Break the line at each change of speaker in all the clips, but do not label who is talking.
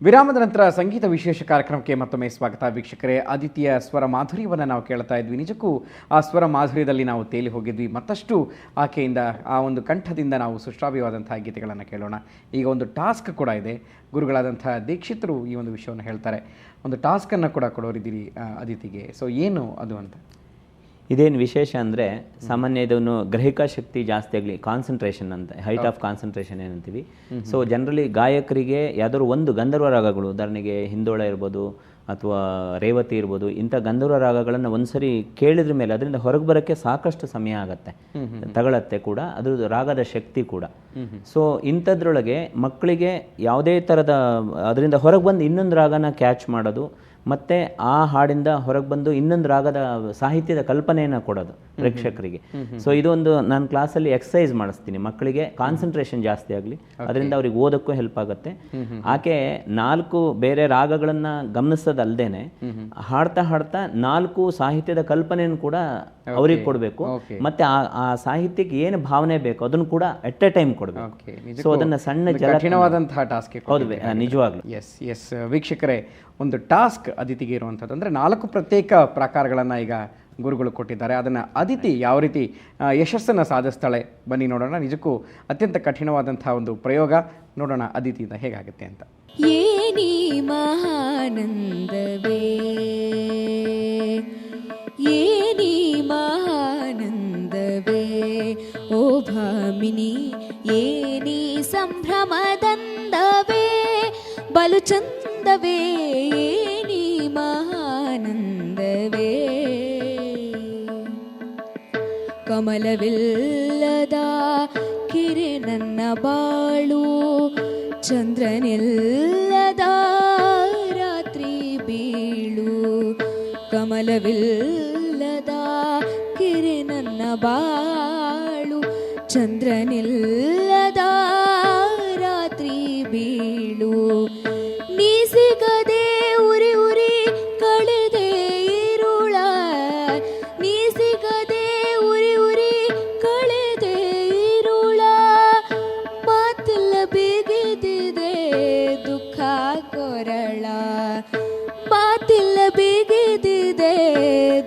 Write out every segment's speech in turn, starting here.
ವಿರಾಮದ ನಂತರ ಸಂಗೀತ ವಿಶೇಷ ಕಾರ್ಯಕ್ರಮಕ್ಕೆ ಮತ್ತೊಮ್ಮೆ ಸ್ವಾಗತ ವೀಕ್ಷಕರೇ. ಆದಿತ್ಯ ಸ್ವರ ಮಾಧುರ್ಯವನ್ನು ನಾವು ಕೇಳ್ತಾ ಇದ್ವಿ. ನಿಜಕ್ಕೂ ಆ ಸ್ವರ ಮಾಧುರ್ಯದಲ್ಲಿ ನಾವು ತೇಲಿ ಹೋಗಿದ್ವಿ. ಮತ್ತಷ್ಟು ಆಕೆಯಿಂದ ಆ ಒಂದು ಕಂಠದಿಂದ ನಾವು ಸುಶ್ರಾವ್ಯವಾದಂತಹ ಗೀತೆಗಳನ್ನು ಕೇಳೋಣ. ಈಗ ಒಂದು ಟಾಸ್ಕ್ ಕೂಡ ಇದೆ. ಗುರುಗಳಾದಂಥ ದೀಕ್ಷಿತರು ಈ ಒಂದು ವಿಷಯವನ್ನು ಹೇಳ್ತಾರೆ. ಒಂದು ಟಾಸ್ಕನ್ನು ಕೂಡ ಕೊಡೋರಿದ್ದೀರಿ ಅದಿತಿಗೆ. ಸೊ ಏನು ಅದು ಅಂತ?
ಇದೇನು ವಿಶೇಷ ಅಂದರೆ, ಸಾಮಾನ್ಯ ಇದನ್ನು ಗ್ರಹಿಕಾ ಶಕ್ತಿ ಜಾಸ್ತಿ ಆಗಲಿ, ಕಾನ್ಸಂಟ್ರೇಷನ್ ಅಂತ, ಹೈಟ್ ಆಫ್ ಕಾನ್ಸಂಟ್ರೇಷನ್ ಏನಂತೀವಿ. ಸೊ ಜನರಲಿ ಗಾಯಕರಿಗೆ ಯಾವ್ದಾದ್ರು ಒಂದು ಗಂಧರ್ವ ರಾಗಗಳು, ಉದಾಹರಣೆಗೆ ಹಿಂದೋಳ ಇರ್ಬೋದು ಅಥವಾ ರೇವತಿ ಇರ್ಬೋದು, ಇಂಥ ಗಂಧರ್ವ ರಾಗಗಳನ್ನು ಒಂದ್ಸರಿ ಕೇಳಿದ್ರ ಮೇಲೆ ಅದರಿಂದ ಹೊರಗೆ ಬರೋಕ್ಕೆ ಸಾಕಷ್ಟು ಸಮಯ ಆಗತ್ತೆ, ತಗೊಳತ್ತೆ ಕೂಡ, ಅದು ರಾಗದ ಶಕ್ತಿ ಕೂಡ. ಸೊ ಇಂಥದ್ರೊಳಗೆ ಮಕ್ಕಳಿಗೆ ಯಾವುದೇ ಥರದ ಅದರಿಂದ ಹೊರಗೆ ಬಂದು ಇನ್ನೊಂದು ರಾಗನ ಕ್ಯಾಚ್ ಮಾಡೋದು, ಮತ್ತು ಆ ಹಾಡಿಂದ ಹೊರಗೆ ಬಂದು ಇನ್ನೊಂದು ರಾಗದ ಸಾಹಿತ್ಯದ ಕಲ್ಪನೆಯನ್ನು ಕೊಡೋದು ಪ್ರೇಕ್ಷಕರಿಗೆ. ಸೊ ಇದೊಂದು ನಾನು ಕ್ಲಾಸಲ್ಲಿ ಎಕ್ಸಸೈಸ್ ಮಾಡಿಸ್ತೀನಿ ಮಕ್ಕಳಿಗೆ, ಕಾನ್ಸಂಟ್ರೇಷನ್ ಜಾಸ್ತಿ ಆಗಲಿ, ಅದರಿಂದ ಅವ್ರಿಗೆ ಓದೋಕ್ಕೂ ಹೆಲ್ಪ್ ಆಗುತ್ತೆ. ಆಕೆ 4 ಬೇರೆ ರಾಗಗಳನ್ನು ಗಮನಿಸೋದಲ್ದೇನೆ ಹಾಡ್ತಾ ಹಾಡ್ತಾ 4 ಸಾಹಿತ್ಯದ ಕಲ್ಪನೆಯನ್ನು ಕೂಡ ಅವ್ರಿಗೆ ಕೊಡಬೇಕು. ಮತ್ತೆ ಆ ಸಾಹಿತ್ಯಕ್ಕೆ ಏನು ಭಾವನೆ ಬೇಕು ಅದನ್ನು ಕೂಡ ಎಟ್ ಎ ಟೈಮ್ ಕೊಡಬೇಕು. ಸೊ ಅದನ್ನ ಸಣ್ಣ
ಕಠಿಣವಾದಂತಹ ಟಾಸ್ಕ್.
ಹೌದು, ನಿಜವಾಗ್ಲು.
ಎಸ್ ವೀಕ್ಷಕರೇ, ಒಂದು ಟಾಸ್ಕ್ ಅದಿತಿಗೆ ಇರುವಂಥದ್ದು ಅಂದರೆ 4 ಪ್ರತ್ಯೇಕ ಪ್ರಕಾರಗಳನ್ನು ಈಗ ಗುರುಗಳು ಕೊಟ್ಟಿದ್ದಾರೆ. ಅದನ್ನು ಅದಿತಿ ಯಾವ ರೀತಿ ಯಶಸ್ಸನ್ನು ಸಾಧಿಸ್ತಾಳೆ ಬನ್ನಿ ನೋಡೋಣ. ನಿಜಕ್ಕೂ ಅತ್ಯಂತ ಕಠಿಣವಾದಂಥ ಒಂದು ಪ್ರಯೋಗ. ನೋಡೋಣ ಅದಿತಿಯಿಂದ ಹೇಗಾಗುತ್ತೆ ಅಂತ.
ಏನಿ ಮಹಾನಂದವೇ, ಏನಿ ಮಹಾನಂದವೇ, ಓ ಭಾಮಿನಿ ಏನಿ ಸಂಭ್ರಮದಂದವೇ, ಬಲು ಚಂದವೇ ಏನಿ ಮಹಾನಂದವೇ. ಕಮಲವಿಲ್ಲದ ಕಿರೆ ನನ್ನ ಬಾಳು, ಚಂದ್ರನಿಲ್ಲದ ರಾತ್ರಿ ಬೀಳು. ಕಮಲವಿಲ್ಲದ ಕಿರೆ ನನ್ನ ಬಾಳು, ಚಂದ್ರನಿಲ್ಲದ ರಾತ್ರಿ ಬೀಳು. ನೀ ಸಿಗದೆ ಉರಿ ಉರಿ ಕಳೆದೆ ಇರುಳ, ನೀ ಸಿಗದೆ ಉರಿ ಉರಿ ಕಳೆದೆ ಇರುಳ. ಮಾತಿಲ್ಲ ಬಿಗಿದಿದೆ ದುಃಖ ಕೊರಳ, ಮಾತಿಲ್ಲ ಬಿಗಿದಿದೆ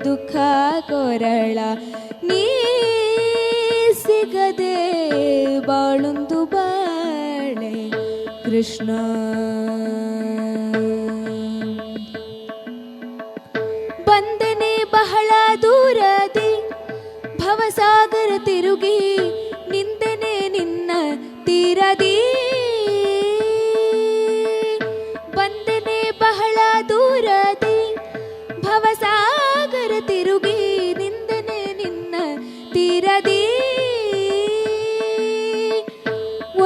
ದುಃಖ ಕೊರಳ. ನೀ ಸಿಗದೆ ಬಾಳೊಂದು ಬಾಳೆ ಕೃಷ್ಣ. ಬಂದನೆ ಬಹಳ ದೂರದಿ ಭವಸಾಗರ ತಿರುಗಿ, ನಿಂದನೆ ನಿನ್ನ ತೀರದಿ. ಬಂದನೆ ಬಹಳ ದೂರದಿ ಭವಸಾಗರ ತಿರುಗಿ, ನಿಂದನೆ ನಿನ್ನ ತೀರದಿ.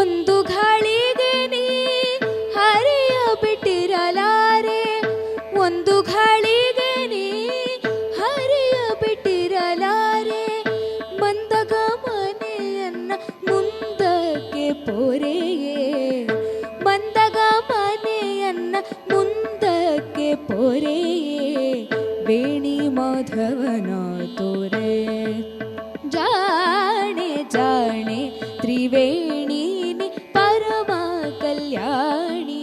ಒಂದು ಗಾಳಿಗೆ ನೀ ಹರಿಯ ಬಿಟ್ಟಿರಲಾರೆ, ಒಂದು ಗಾಳಿಗೆ ನೀ ಹರಿಯ ಬಿಟ್ಟಿರಲಾರೆ. ಮಂದಗ ಮನೆಯನ್ನ ಮುಂದಕ್ಕೆ ಪೋರೆಯೇ, ಮಂದಗ ಮನೆಯನ್ನ ಮುಂದಕ್ಕೆ ಪೋರೆಯೇ. ವೇಣಿ ಮಾಧವನ ತೋರೆ ಜಾಣೆ ಜಾಣೆ ತ್ರಿವೇಣಿ ಪರಮ ಕಲ್ಯಾಣಿ.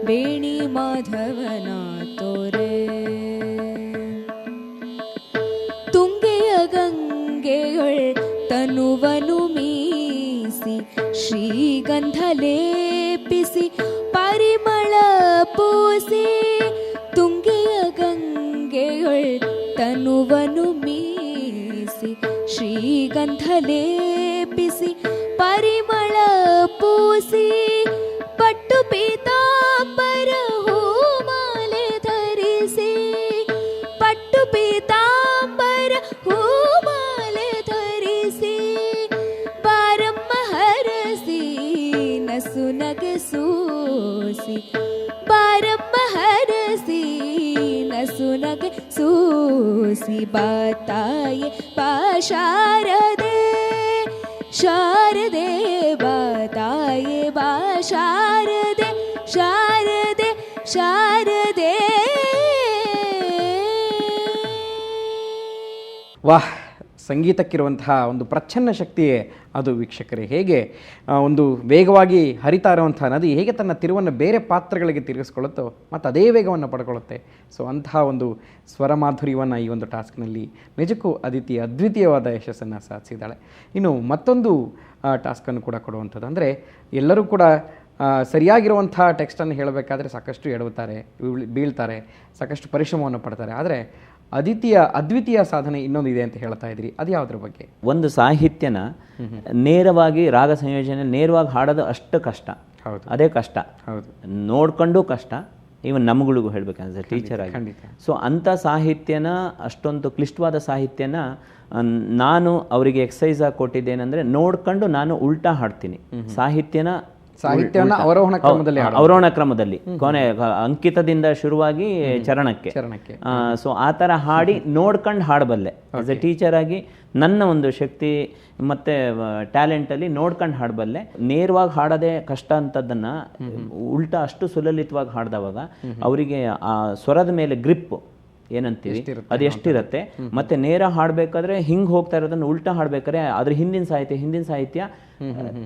ವೇಣಿ ಮಾಧವನ ತೋರೆ ತುಂಗೆಯ ಗಂಗೆಯೊಳ್ ತನುವನು ಮೀಸಿ, ಶ್ರೀಗಂಧ ಲೇಪಿಸಿ ಪರಿಮಳ ಪೂಸಿ. ತುಂಗೆಯ ಗಂಗೆಯೊಳ್ ತನುವನು ಮೀಸಿ, ಶ್ರೀಗಂಧ ಲೇಪಿಸಿ ಪರಿಮಳ ಪೂಸಿ. ಪಟ್ಟು ಪೀತಾಂಬರ ಹೂಮಾಲೆ ಧರಿಸಿ, ಪಟ್ಟು ಪೀತಾಂಬರ ಹೂಮಾಲೆ ಧರಿಸಿ. ಬಾರಮ್ಮ ಹರಸಿ ನಸು ನಗೆ ಸೂಸಿ, ಬಾರಮ್ಮ ಹರಸಿ ನಸು ನಗೆ ಸೂಸಿ. ಬಾತಾಯೆ ಬಾ ಶಾರದೆ, ಶಾರದೆ ಬಾತಾಯೆ ಬಾ ಶಾರದೆ, ಶಾರದೆ ಶಾರದೆ.
ವಾಹ್, ಸಂಗೀತಕ್ಕಿರುವಂತಹ ಒಂದು ಪ್ರಚ್ಛನ್ನ ಶಕ್ತಿಯೇ ಅದು ವೀಕ್ಷಕರೇ. ಹೇಗೆ ಒಂದು ವೇಗವಾಗಿ ಹರಿತಾ ಇರುವಂಥ ನದಿ ಹೇಗೆ ತನ್ನ ತಿರುವನ್ನು ಬೇರೆ ಪಾತ್ರಗಳಿಗೆ ತಿರುಗಿಸ್ಕೊಳ್ಳುತ್ತೋ ಮತ್ತು ಅದೇ ವೇಗವನ್ನು ಪಡ್ಕೊಳ್ಳುತ್ತೆ. ಸೊ ಅಂತಹ ಒಂದು ಸ್ವರ ಮಾಧುರ್ಯವನ್ನು ಈ ಒಂದು ಟಾಸ್ಕ್ನಲ್ಲಿ ನಿಜಕ್ಕೂ ಅದಿತಿ ಅದ್ವಿತೀಯವಾದ ಯಶಸ್ಸನ್ನು ಸಾಧಿಸಿದ್ದಾಳೆ. ಇನ್ನು ಮತ್ತೊಂದು ಟಾಸ್ಕನ್ನು ಕೂಡ ಕೊಡುವಂಥದ್ದು ಅಂದರೆ ಎಲ್ಲರೂ ಕೂಡ ಸರಿಯಾಗಿರುವಂಥ ಟೆಕ್ಸ್ಟನ್ನು ಹೇಳಬೇಕಾದ್ರೆ ಸಾಕಷ್ಟು ಎಡವುತ್ತಾರೆ, ಬೀಳ್ತಾರೆ, ಸಾಕಷ್ಟು ಪರಿಶ್ರಮವನ್ನು ಪಡ್ತಾರೆ. ಆದರೆ ಅದ್ವಿತೀಯ ಸಾಧನೆ ಇನ್ನೊಂದು ಇದೆ ಅಂತ ಹೇಳ್ತಾ ಇದ್ರಿ, ಅದು ಯಾವುದ್ರ ಬಗ್ಗೆ?
ಒಂದು ಸಾಹಿತ್ಯನ ನೇರವಾಗಿ ರಾಗ ಸಂಯೋಜನೆ ನೇರವಾಗಿ ಹಾಡೋದು ಅಷ್ಟು ಕಷ್ಟ.
ಹೌದು,
ಅದೇ ಕಷ್ಟ.
ಹೌದು,
ನೋಡ್ಕೊಂಡು ಕಷ್ಟ. ಈವನ್ ನಮ್ಗಳಿಗೂ ಹೇಳ್ಬೇಕಂದ್ರೆ ಟೀಚರ್ ಆಗಿ. ಸೊ ಅಂಥ ಸಾಹಿತ್ಯನ, ಅಷ್ಟೊಂದು ಕ್ಲಿಷ್ಟವಾದ ಸಾಹಿತ್ಯನ ನಾನು ಅವರಿಗೆ ಎಕ್ಸಸೈಸ್ ಆಗಿ ಕೊಟ್ಟಿದ್ದೇನೆಂದ್ರೆ, ನೋಡ್ಕೊಂಡು ನಾನು ಉಲ್ಟಾ ಹಾಡ್ತೀನಿ. ಸಾಹಿತ್ಯನ ಅವರೋಹಣ ಕ್ರಮದಲ್ಲಿ ಕೊನೆ ಅಂಕಿತದಿಂದ ಶುರುವಾಗಿ ಚರಣಕ್ಕೆ. ಸೊ ಆ ಥರ ಹಾಡಿ ನೋಡ್ಕೊಂಡು ಹಾಡಬಲ್ಲೆ. ಆಸ್ ಎ ಟೀಚರ್ ಆಗಿ ನನ್ನ ಒಂದು ಶಕ್ತಿ ಮತ್ತೆ ಟ್ಯಾಲೆಂಟಲ್ಲಿ ನೋಡ್ಕೊಂಡು ಹಾಡಬಲ್ಲೆ. ನೇರವಾಗಿ ಹಾಡೋದೇ ಕಷ್ಟ ಅಂತದನ್ನ ಉಲ್ಟಾ ಅಷ್ಟು ಸುಲಲಿತವಾಗಿ ಹಾಡ್ದವಾಗ ಅವರಿಗೆ ಆ ಸ್ವರದ ಮೇಲೆ ಗ್ರಿಪ್ ಏನಂತೀವಿ ಅದು ಎಷ್ಟಿರುತ್ತೆ. ಮತ್ತೆ ನೇರ ಹಾಡ್ಬೇಕಾದ್ರೆ ಹಿಂಗ್ ಹೋಗ್ತಾ ಇರೋದನ್ನ ಉಲ್ಟಾ ಹಾಡ್ಬೇಕಾದ್ರೆ ಅದ್ರ ಹಿಂದಿನ ಸಾಹಿತ್ಯ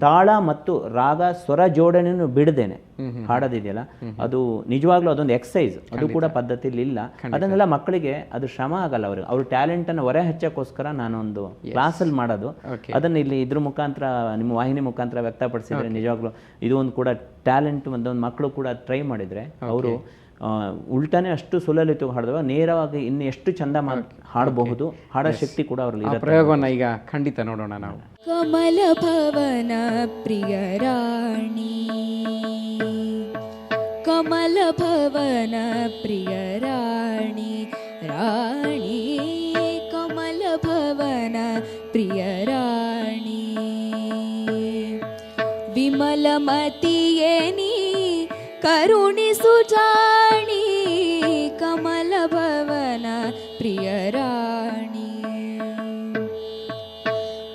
ತಾಳ ಮತ್ತು ರಾಗ ಸ್ವರ ಜೋಡಣೆಯನ್ನು ಬಿಡದೇನೆ ಹಾಡೋದಿದೆಯಲ್ಲ, ಅದು ನಿಜವಾಗ್ಲೂ ಅದೊಂದು ಎಕ್ಸಸೈಸ್. ಅದು ಕೂಡ ಪದ್ಧತಿಲಿ ಇಲ್ಲ. ಅದನ್ನೆಲ್ಲ ಮಕ್ಕಳಿಗೆ ಅದು ಶ್ರಮ ಆಗಲ್ಲ. ಅವ್ರ ಟ್ಯಾಲೆಂಟ್ ಅನ್ನು ಹೊರೆ ಹಚ್ಚಕ್ಕೋಸ್ಕರ ನಾನೊಂದು ಕ್ಲಾಸಲ್ಲಿ ಮಾಡೋದು. ಅದನ್ನ ಇಲ್ಲಿ ಇದ್ರ ಮುಖಾಂತರ, ನಿಮ್ಮ ವಾಹಿನಿ ಮುಖಾಂತರ ವ್ಯಕ್ತಪಡಿಸಿದ್ರೆ ನಿಜವಾಗ್ಲೂ ಇದು ಒಂದು ಕೂಡ ಟ್ಯಾಲೆಂಟ್. ಒಂದೊಂದು ಮಕ್ಕಳು ಕೂಡ ಟ್ರೈ ಮಾಡಿದ್ರೆ ಅವರು ಉಲ್ಟಾನೆ ಅಷ್ಟು ಸುಲಲಿತವಾಗಿ ಹಾಡಿದಾಗ ನೇರವಾಗಿ ಇನ್ನು ಎಷ್ಟು ಚಂದ ಹಾಡಬಹುದು, ಹಾಡೋ ಶಕ್ತಿ ಕೂಡ ಅವರಲ್ಲಿ.
ಪ್ರಯೋಗವನ್ನು ಈಗ ಖಂಡಿತ ನೋಡೋಣ ನಾವು.
ಕಮಲ ಭವನ ಪ್ರಿಯ ರಾಣಿ, ಕಮಲ ಭವನ ಪ್ರಿಯ ರಾಣಿ, ರಾಣಿ ಕಮಲ ಭವನ ಪ್ರಿಯ ರಾಣಿ, ವಿಮಲ ಮತಿಯೇ ನೀ ಕರುಣಿಸು ಜಾಣಿ, ಕಮಲ ಭವನ ಪ್ರಿಯ ರಾಣಿ,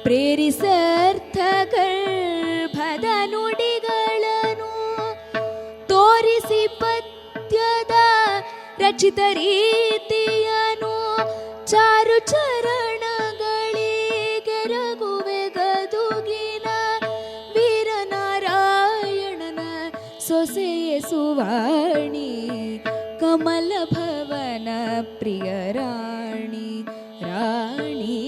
ಪ್ರೇರಿಸರ್ಥ ಗರ್ಭದ ನುಡಿಗಳನ್ನು ತೋರಿಸಿ ಪದ್ಯದ ರಚಿತ ರೀತಿಯನು, ಚಾರು ಚರಣಗಳಿಗೆ ರಘುವೆ ಗದುಗಿನ ವೀರನಾರಾಯಣನ ಸೊಸೆಯ ಸುವಾಣಿ, ಕಮಲ ಭವನ ಪ್ರಿಯ ರಾಣಿ, ರಾಣಿ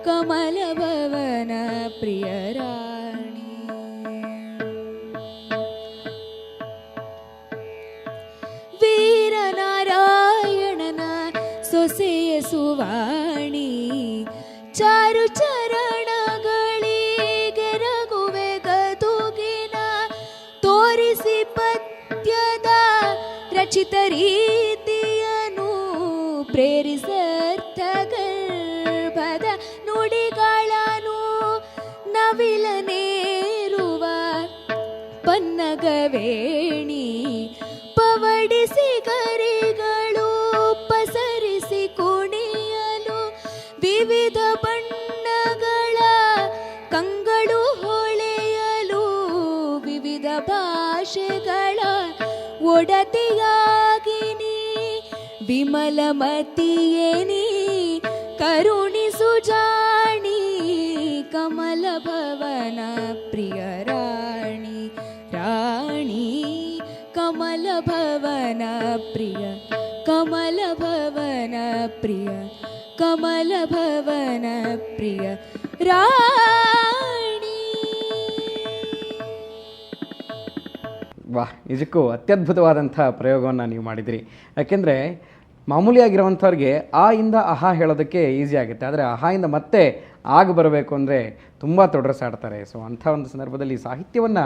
ಕಮಲ ಭವನ ಪ್ರಿಯ ರಾಣಿ. ವೀರನಾರಾಯಣನ ಸೊಸೆಯ ಸುವಾಣಿ, ಚಾರು ಚರಣಗಳಿಗೆ ರಘುವೆ ಗದುಗಿನ ತೋರಿಸಿ ಪದ್ಯದ ರಚಿತ ರೀತಿಯನು, ಪ್ರೇರಿಸರ್ಥ ಗರ್ಭದ ನುಡಿಗಳನ್ನು ನವಿಲನೇರುವ ಪನ್ನಗವೇಣಿ, ಪವಡಿಸಿ ಗರಿಗಳು ಪಸರಿಸಿ ಕುಣಿಯಲು, ವಿವಿಧ ಬಣ್ಣಗಳ ಕಂಗಳು ಹೊಳೆಯಲು, ವಿವಿಧ ಭಾಷೆಗಳ ಒಡತಿಯಾಗಿನಿ, ವಿಮಲ ಮತಿಯೇ ನೀ ಕರುಣಿಸು ಜಾಣಿ, ಕಮಲ ಭವನ ಪ್ರಿಯ ರಾಣಿ, ರಾಣಿ ಕಮಲ ಭವನ ಪ್ರಿಯ, ಕಮಲ ಭವನ ಪ್ರಿಯ, ಕಮಲ ಭವನ ಪ್ರಿಯ ರಾಣಿ.
ವಾಹ್, ನಿಜಕ್ಕೂ ಅತ್ಯದ್ಭುತವಾದಂಥ ಪ್ರಯೋಗವನ್ನು ನೀವು ಮಾಡಿದಿರಿ. ಯಾಕೆಂದರೆ ಮಾಮೂಲಿಯಾಗಿರುವಂಥವ್ರಿಗೆ ಆ ಇಂದ ಅಹಾ ಹೇಳೋದಕ್ಕೆ ಈಸಿ ಆಗುತ್ತೆ, ಆದರೆ ಅಹಾಯಿಂದ ಮತ್ತೆ ಆಗ ಬರಬೇಕು ಅಂದರೆ ತುಂಬ ತೊಡರಸಾಡ್ತಾರೆ. ಸೊ ಅಂಥ ಒಂದು ಸಂದರ್ಭದಲ್ಲಿ ಸಾಹಿತ್ಯವನ್ನು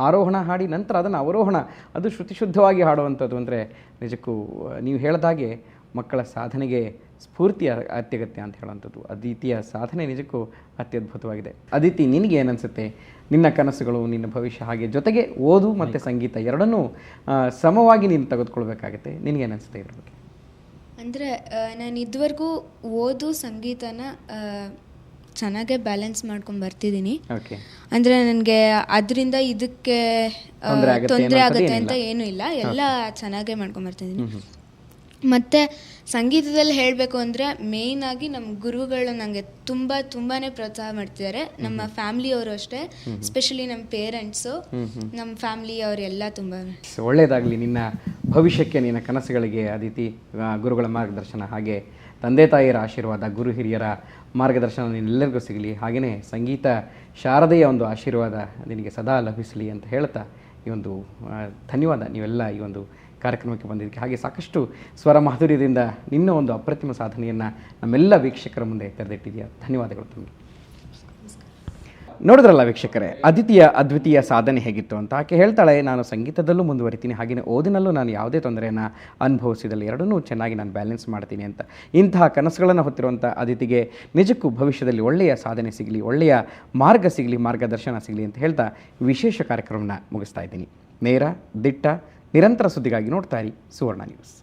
ಆರೋಹಣ ಹಾಡಿ ನಂತರ ಅದನ್ನು ಅವರೋಹಣ, ಅದು ಶ್ರುತಿಶುದ್ಧವಾಗಿ ಹಾಡುವಂಥದ್ದು ಅಂದರೆ ನಿಜಕ್ಕೂ ನೀವು ಹೇಳಿದಾಗೆ ಮಕ್ಕಳ ಸಾಧನೆಗೆ ಸ್ಫೂರ್ತಿ ಅತ್ಯಗತ್ಯ ಅಂತ ಹೇಳುವಂಥದ್ದು. ಅದಿತಿಯ ಸಾಧನೆ ನಿಜಕ್ಕೂ ಅತ್ಯದ್ಭುತವಾಗಿದೆ. ಅದಿತಿ, ನಿನಗೆ ಏನನ್ಸುತ್ತೆ? ನಿನ್ನ ಕನಸುಗಳು, ನಿನ್ನ ಭವಿಷ್ಯ, ಹಾಗೆ ಜೊತೆಗೆ ಓದು ಮತ್ತು ಸಂಗೀತ ಎರಡನ್ನೂ ಸಮವಾಗಿ ನೀನು ತೆಗೆದುಕೊಳ್ಬೇಕಾಗತ್ತೆ. ನಿನಗೇನನ್ಸುತ್ತೆ ಇದ್ರ ಬಗ್ಗೆ?
ಅಂದರೆ ನಾನು ಇದುವರೆಗೂ ಓದು ಸಂಗೀತನ ಚೆನ್ನಾಗೇ ಬ್ಯಾಲೆನ್ಸ್ ಮಾಡ್ಕೊಂಡು ಬರ್ತಿದ್ದೀನಿ. ಅಂದರೆ ನನಗೆ ಅದರಿಂದ ಇದಕ್ಕೆ ತೊಂದರೆ ಆಗುತ್ತೆ ಅಂತ ಏನೂ ಇಲ್ಲ, ಎಲ್ಲ ಚೆನ್ನಾಗೇ ಮಾಡ್ಕೊಂಡು ಬರ್ತಿದ್ದೀನಿ. ಮತ್ತು ಸಂಗೀತದಲ್ಲಿ ಹೇಳಬೇಕು ಅಂದರೆ ಮೇಯ್ನಾಗಿ ನಮ್ಮ ಗುರುಗಳು ನನಗೆ ತುಂಬಾ ಪ್ರೋತ್ಸಾಹ ಮಾಡ್ತಿದ್ದಾರೆ. ನಮ್ಮ ಫ್ಯಾಮ್ಲಿಯವರು ಅಷ್ಟೇ, ಎಸ್ಪೆಷಲಿ ನಮ್ಮ ಪೇರೆಂಟ್ಸು, ನಮ್ಮ ಫ್ಯಾಮ್ಲಿಯವರೆಲ್ಲ ತುಂಬ.
ಒಳ್ಳೆಯದಾಗಲಿ. ನಿನ್ನ ಭವಿಷ್ಯಕ್ಕೆ, ನಿನ್ನ ಕನಸುಗಳಿಗೆ ಅದಿತಿ ಗುರುಗಳ ಮಾರ್ಗದರ್ಶನ, ಹಾಗೆ ತಂದೆ ತಾಯಿಯರ ಆಶೀರ್ವಾದ, ಗುರು ಹಿರಿಯರ ಮಾರ್ಗದರ್ಶನ ನಿನ್ನೆಲ್ಲರಿಗೂ ಸಿಗಲಿ. ಹಾಗೆಯೇ ಸಂಗೀತ ಶಾರದೆಯ ಒಂದು ಆಶೀರ್ವಾದ ನಿನಗೆ ಸದಾ ಲಭಿಸಲಿ ಅಂತ ಹೇಳ್ತಾ ಈ ಒಂದು ಧನ್ಯವಾದ ನೀವೆಲ್ಲ ಈ ಒಂದು ಕಾರ್ಯಕ್ರಮಕ್ಕೆ ಬಂದಿದ್ದಕ್ಕೆ. ಹಾಗೆ ಸಾಕಷ್ಟು ಸ್ವರ ಮಾಧುರ್ಯದಿಂದ ನಿನ್ನ ಒಂದು ಅಪ್ರತಿಮ ಸಾಧನೆಯನ್ನು ನಮ್ಮೆಲ್ಲ ವೀಕ್ಷಕರ ಮುಂದೆ ತೆರೆದಿಟ್ಟಿದೆಯಾ. ಧನ್ಯವಾದಗಳು ತಮಗೆ. ನೋಡಿದ್ರಲ್ಲ ವೀಕ್ಷಕರೇ, ಅದಿತಿಯ ಅದ್ವಿತೀಯ ಸಾಧನೆ ಹೇಗಿತ್ತು ಅಂತ. ಆಕೆ ಹೇಳ್ತಾಳೆ, ನಾನು ಸಂಗೀತದಲ್ಲೂ ಮುಂದುವರಿತೀನಿ, ಹಾಗೆಯೇ ಓದಿನಲ್ಲೂ ನಾನು ಯಾವುದೇ ತೊಂದರೆಯನ್ನು ಅನುಭವಿಸಿದಲ್ಲಿ ಎರಡನ್ನೂ ಚೆನ್ನಾಗಿ ನಾನು ಬ್ಯಾಲೆನ್ಸ್ ಮಾಡ್ತೀನಿ ಅಂತ. ಇಂತಹ ಕನಸುಗಳನ್ನು ಹೊತ್ತಿರುವಂಥ ಅದಿತಿಗೆ ನಿಜಕ್ಕೂ ಭವಿಷ್ಯದಲ್ಲಿ ಒಳ್ಳೆಯ ಸಾಧನೆ ಸಿಗಲಿ, ಒಳ್ಳೆಯ ಮಾರ್ಗ ಸಿಗಲಿ, ಮಾರ್ಗದರ್ಶನ ಸಿಗಲಿ ಅಂತ ಹೇಳ್ತಾ ವಿಶೇಷ ಕಾರ್ಯಕ್ರಮನ ಮುಗಿಸ್ತಾ ಇದ್ದೀನಿ. ನೇರ, ದಿಟ್ಟ, ನಿರಂತರ ಸುದ್ದಿಗಾಗಿ ನೋಡ್ತಾ ಇರಿ ಸುವರ್ಣ ನ್ಯೂಸ್.